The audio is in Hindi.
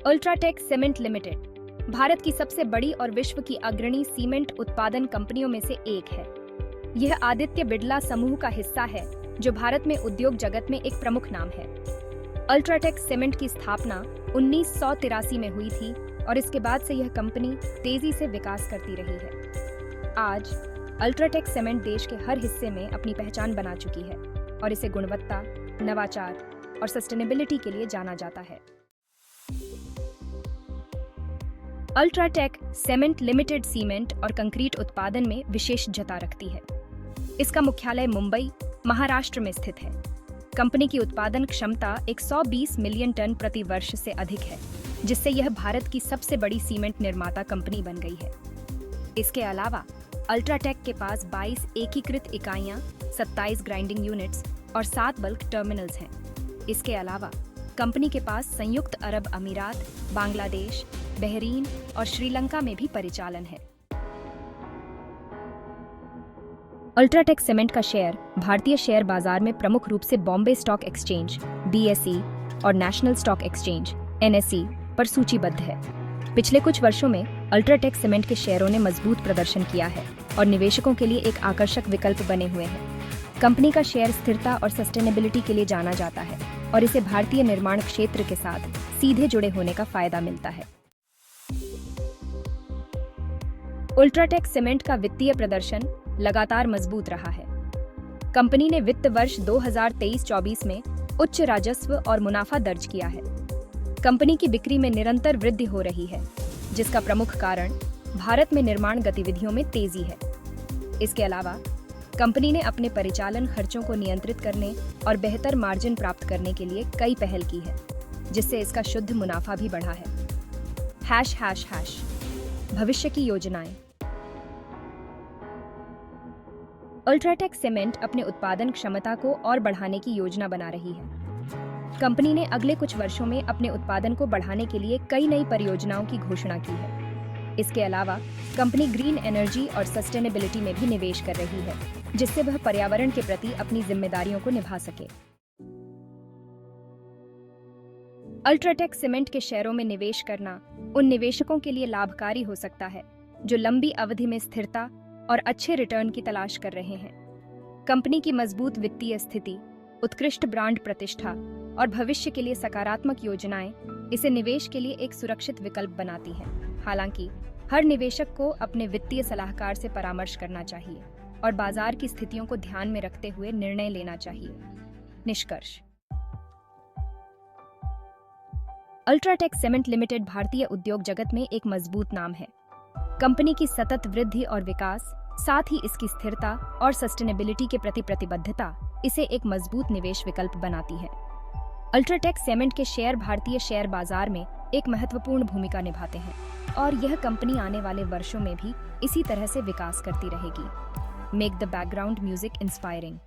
अल्ट्राटेक सीमेंट लिमिटेड भारत की सबसे बड़ी और विश्व की अग्रणी सीमेंट उत्पादन कंपनियों में से एक है। यह आदित्य बिड़ला समूह का हिस्सा है, जो भारत में उद्योग जगत में एक प्रमुख नाम है। अल्ट्राटेक सीमेंट की स्थापना 1983 में हुई थी और इसके बाद से यह कंपनी तेजी से विकास करती रही है। आज अल्ट्राटेक सीमेंट देश के हर हिस्से में अपनी पहचान बना चुकी है और इसे गुणवत्ता, नवाचार और सस्टेनेबिलिटी के लिए जाना जाता है। अल्ट्राटेक सीमेंट लिमिटेड सीमेंट और कंक्रीट उत्पादन में विशेषज्ञता रखती है। इसका मुख्यालय मुंबई, महाराष्ट्र में स्थित है। कंपनी की उत्पादन क्षमता 120 मिलियन टन प्रति वर्ष से अधिक है, जिससे यह भारत की सबसे बड़ी सीमेंट निर्माता कंपनी बन गई है। इसके अलावा अल्ट्राटेक के पास 22 एकीकृत इकाइयां, 27 ग्राइंडिंग यूनिट्स और 7 बल्क टर्मिनल्स हैं। इसके अलावा कंपनी के पास संयुक्त अरब अमीरात, बांग्लादेश, बहरीन और श्रीलंका में भी परिचालन है। अल्ट्राटेक सीमेंट का शेयर भारतीय शेयर बाजार में प्रमुख रूप से बॉम्बे स्टॉक एक्सचेंज (BSE) और नेशनल स्टॉक एक्सचेंज (NSE) पर सूचीबद्ध है। पिछले कुछ वर्षों में अल्ट्राटेक सीमेंट के शेयरों ने मजबूत प्रदर्शन किया है और निवेशकों के लिए एक आकर्षक विकल्प बने हुए हैं। कंपनी का शेयर स्थिरता और सस्टेनेबिलिटी के लिए जाना जाता है और इसे भारतीय निर्माण क्षेत्र के साथ सीधे जुड़े होने का फायदा मिलता है। अल्ट्राटेक सीमेंट का वित्तीय प्रदर्शन लगातार मजबूत रहा है। कंपनी ने वित्त वर्ष 2023-24 में उच्च राजस्व और मुनाफा दर्ज किया है। कंपनी की बिक्री में निरंतर वृद्धि हो रही है, जिसका प्रमुख कारण भारत में निर्माण गतिविधियों में तेजी है। इसके अलावा कंपनी ने अपने परिचालन खर्चों को नियंत्रित करने और बेहतर मार्जिन प्राप्त करने के लिए कई पहल की है, जिससे इसका शुद्ध मुनाफा भी बढ़ा है। भविष्य की योजनाएं। अल्ट्राटेक सीमेंट अपने उत्पादन क्षमता को और बढ़ाने की योजना बना रही है। कंपनी ने अगले कुछ वर्षों में अपने उत्पादन को बढ़ाने के लिए कई नई परियोजनाओं की घोषणा की है। इसके अलावा कंपनी ग्रीन एनर्जी और सस्टेनेबिलिटी में भी निवेश कर रही है, जिससे वह पर्यावरण के प्रति अपनी जिम्मेदारियों को निभा सके। अल्ट्राटेक सीमेंट के शेयरों में निवेश करना उन निवेशकों के लिए लाभकारी हो सकता है जो लंबी अवधि में स्थिरता और अच्छे रिटर्न की तलाश कर रहे हैं। कंपनी की मजबूत वित्तीय स्थिति, उत्कृष्ट ब्रांड प्रतिष्ठा और भविष्य के लिए सकारात्मक योजनाएं इसे निवेश के लिए एक सुरक्षित विकल्प बनाती हैं। हालांकि हर निवेशक को अपने वित्तीय सलाहकार से परामर्श करना चाहिए और बाजार की स्थितियों को ध्यान में रखते हुए निर्णय लेना चाहिए। निष्कर्ष। अल्ट्राटेक सीमेंट लिमिटेड भारतीय उद्योग जगत में एक मजबूत नाम है। कंपनी की सतत वृद्धि और विकास, साथ ही इसकी स्थिरता और सस्टेनेबिलिटी के प्रति प्रतिबद्धता इसे एक मजबूत निवेश विकल्प बनाती है। अल्ट्राटेक सीमेंट के शेयर भारतीय शेयर बाजार में एक महत्वपूर्ण भूमिका निभाते हैं और यह कंपनी आने वाले वर्षों में भी इसी तरह से विकास करती रहेगी। Make the background music inspiring.